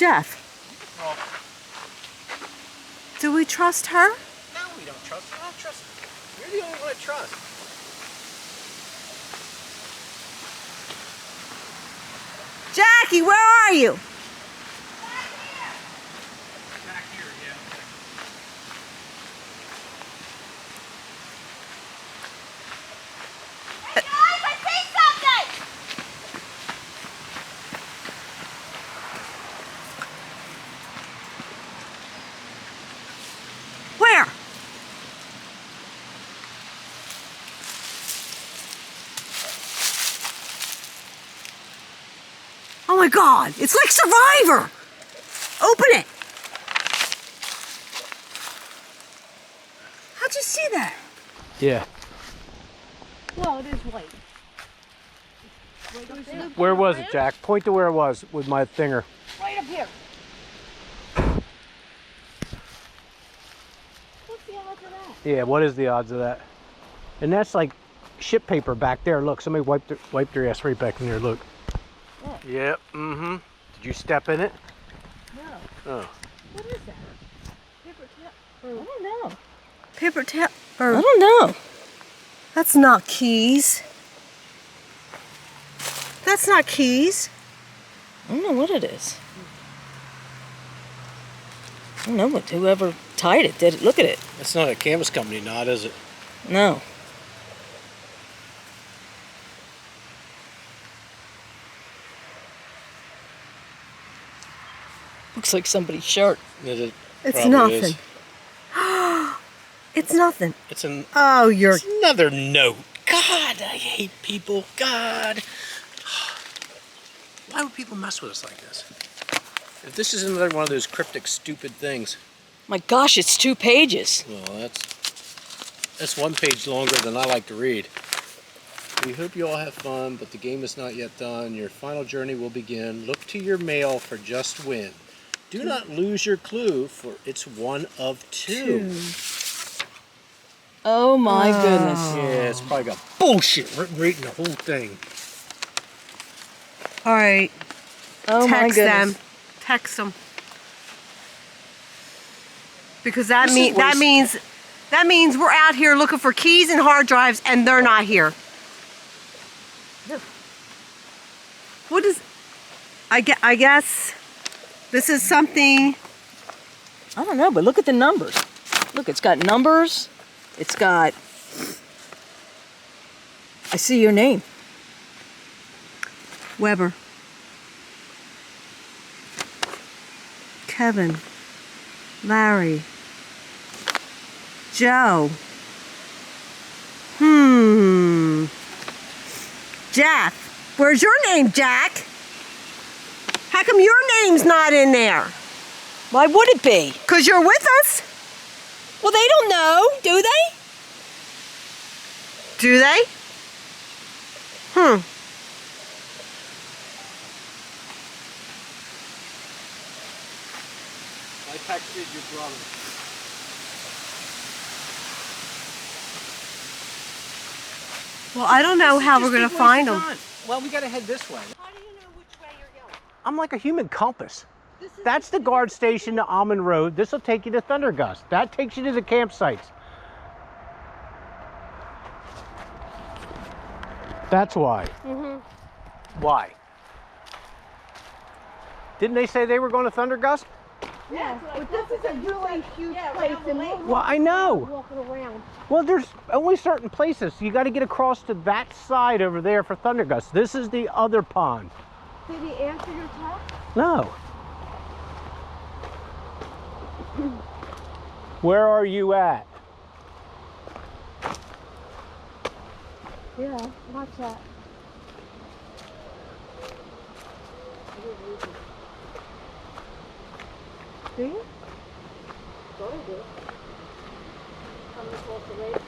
Jeff, Well, do we trust her? no, we don't trust her. I don't trust her. You're the only one I trust. Jackie, where are you? Back here, yeah. Hey guys, I see something! Where? Oh my God, it's like Survivor. Open it. How'd you see that? Yeah. Well, it is white. Where was it, Jack? Point to where it was with my finger. Right up here. What's the odds of that? Yeah, what is the odds of that? And that's like ship paper back there. Look, somebody wiped their ass right back in there. Look. What? Yep. Mm-hmm. Did you step in it? No. Oh. What is that? Paper towel. I don't know. Paper towel. I don't know. That's not keys. That's not keys. I don't know what it is. I don't know what whoever tied it did. Look at it. That's not a canvas company knot, is it? No. Looks like somebody's shirt. It It's probably nothing. is. It's nothing. It's an. Oh, you're. It's another note. God, I hate people. God. Why would people mess with us like this? If this is another one of those cryptic, stupid things. My gosh, it's 2 pages. Well, that's one page longer than I like to read. We hope you all have fun, but the game is not yet done. Your final journey will begin. Look to your mail for just win. Do not lose your clue, for it's one of two. Oh my goodness. Yeah, it's probably got bullshit written right in the whole thing. All right. Oh my Text goodness. them. Text them. Because This is that means we're out here looking for keys and hard drives, and they're not here. What is? I guess this is something. I don't know, but look at the numbers. Look, it's got numbers. It's got. I see your name. Weber. Kevin. Larry. Joe. Jack. Where's your name, Jack? How come your name's not in there? Why would it be? 'Cause you're with us. Well, they don't know, do they? Do they? I texted your brother. Well, I don't know how we're going to find them. Well, we got to head this way. How do you know which way you're going? I'm like a human compass. That's the guard station to Almond Road. This will take you to Thundergust. That takes you to the campsites. That's why. Why? Didn't they say they were going to Thundergust? Yeah, but this is a really huge place, and Well, I know. walking around. Well, there's only certain places. You got to get across to that side over there for Thundergust. This is the other pond. Did he answer your text? No. Where are you at? Yeah, watch that. Do you? Thought I did. Coming across the lake.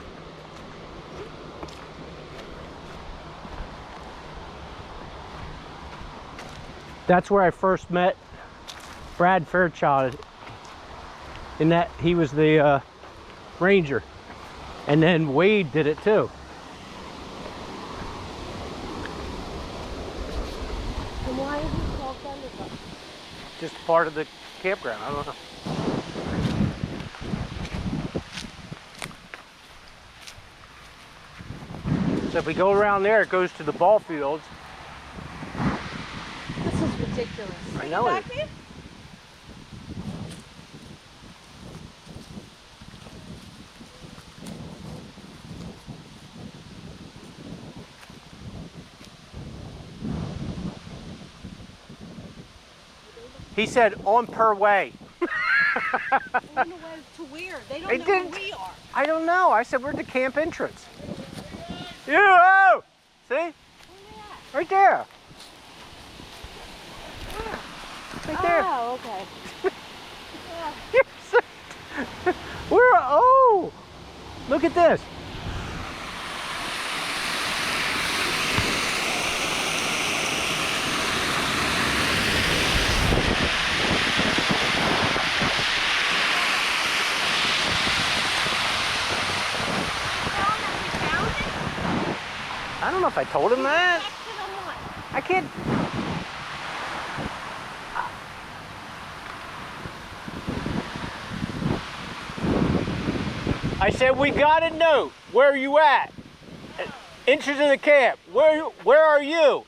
That's where I first met Brad Fairchild. In that he was the ranger, and then Wade did it too. And why is it called Thundergust? just part of the campground. I don't know. So if we go around there, it goes to the ball fields. This is ridiculous. I know it. He said on per way. On the way to where? They don't They know didn't. where we are. I don't know. I said we're at the camp entrance. You! See? Right there. Right there. Oh, okay. Where? Oh! Look at this. I don't know if I told him that. I can't. I said we got a note. Where are you at? Entrance of the camp. Where are you?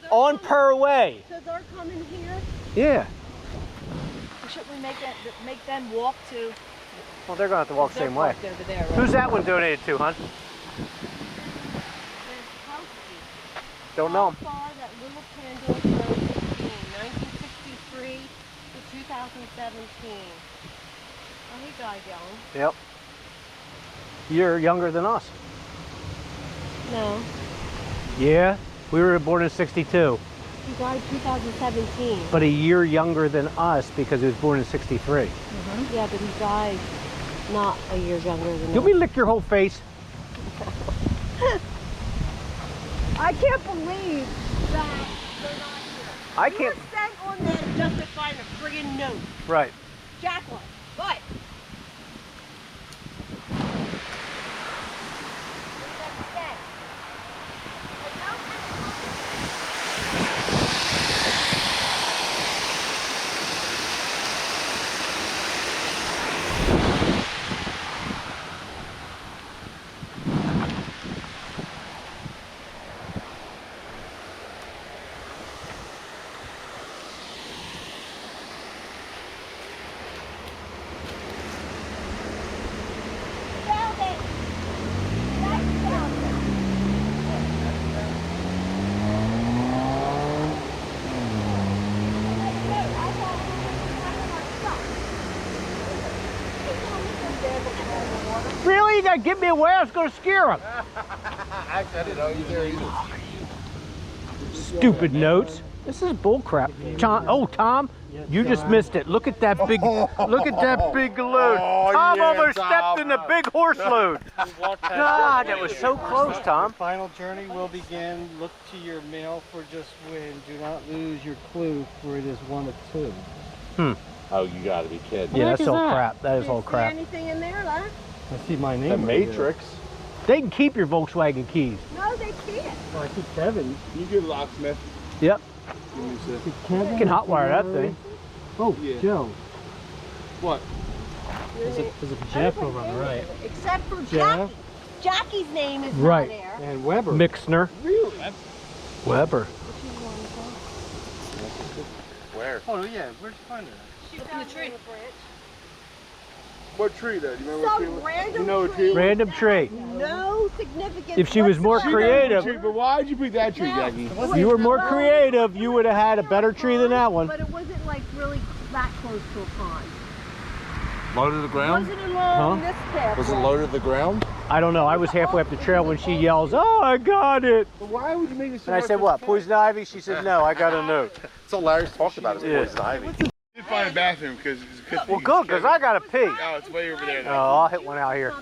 So On per way. So they're coming here. Yeah. Should we make them walk to? Well, they're gonna have to walk the same way. Over there, right? Who's that one donated to, hon? Don't know. How far that little candle from 1963 to 2017. Oh, he died young. Yep. You're younger than us. No, Yeah. We were born in '62, he died 2017. but a year younger than us because he was born in '63. Yeah, but he died not a year younger than You want me to lick your whole face? I can't believe that they're not here. I You can't. were sent on there just to find a friggin' note. Right. Jacqueline, but. Really? You gotta get me away? I was gonna scare him. I didn't know you there either. Stupid notes. This is bullcrap. Tom, Tom, you just missed it. Look at that big, look at that big load. Oh, Tom yeah, almost Tom. stepped in the big horse load. God, that was so close, Tom. Final journey will begin. Look to your mail for just win. Do not lose your clue, for it is one of two. Oh, you gotta be kidding. Yeah, that's is all that? crap. That is all crap. Anything in there, huh? I see my name. The right Matrix. They can keep your Volkswagen keys. No, they can't. there. Oh, I see Kevin. You good locksmith? Yep. Give me a sec. See Kevin. You can hotwire that thing. Oh, Yeah. Joe. What? There's a Jeff over on the right. Except for Jeff. Jackie. Jackie's name is Right. not there. And Weber. Mixner. Really? Weber. Where? Oh, yeah. Where'd you find her? She's in the tree. What tree though? Do you remember what tree it Some was? random You know what tree. tree it was? Random tree. No significance. If she was more whatsoever. creative- Tree, but why'd you pick that tree, Jackie? If you were more creative, you would have had a better tree than that one. But it wasn't like really that close to a pond. Low to the It ground? wasn't along this path. Was it low to the ground? I don't know. I was halfway up the trail when she yells, "Oh, I got it!" But why would you make it so And I much said, of a "What? cat? Poison ivy?" She said, "No, I got a note." That's all Larry's talked about is Yeah. poison ivy. You did find a bathroom because Well, good, because I got to pee. Oh, it's way over there Oh, now. I'll hit one out here.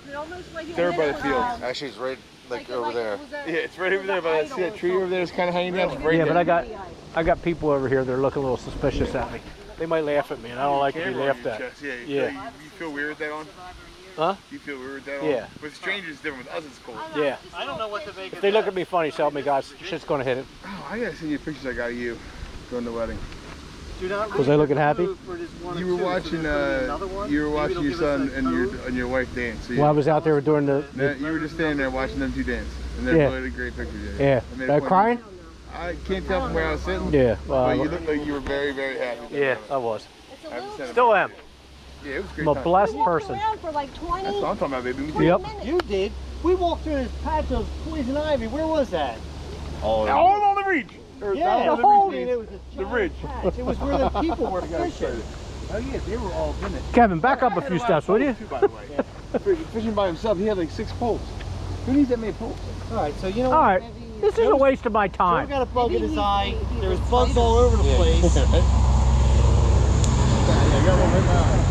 It's there by the field. Actually, it's right like over there. Yeah, it's right over there. But I see that tree over there that's kind of hanging down. It's right Yeah, there. but I got people over here that are looking a little suspicious at me. They might laugh at me, and I don't like to be Camera on laughed your at. chest. Yeah. Yeah. You feel weird with that on? Huh? You feel weird with that on? Yeah. With strangers, it's different. With us, it's cool. Yeah. I don't know what to make If they look at me funny, tell me, guys, shit's gonna hit it. Oh, I gotta send you pictures I got of you during the wedding. Do not Was I looking happy? You were watching your son and your wife dance. So While I was out there doing the you were just standing there watching them two dance, and they're really great pictures. yeah. Crying? I can't tell from where I was sitting. Yeah. But you looked like you were very, very happy. Yeah, I was. It's Still am. Yeah, it was a great I'm a time. blessed We walked person. around for like 20, That's what I'm talking about, baby. 20 Yep. minutes. You did. We walked through this patch of poison ivy. Where was that? All on the ridge. Yeah, the the whole. ridge. It was a giant patch. It was where the people were fishing. Oh yeah, they were all in it. Kevin, back up a few steps, will you? Too, by the way. Fishing by himself, he had like 6 poles. Who needs that many poles? All right, so you know All what? right. This is a waste of my Joe time. got a bug in his eye. There was bugs all over the place. I got one right in my eye.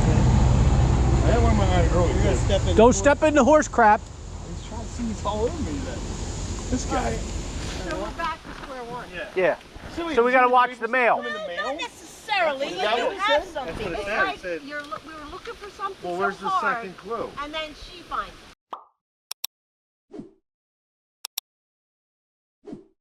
I had one in my eye earlier. You're gonna step in. Don't step in the horse crap. He's trying to see me fall over me then. This guy. So we're back to square one. Yeah. So we got to watch the mail. Not necessarily. You have something. It's like we were looking for something Well, where's so the hard, second clue? and then she finds it.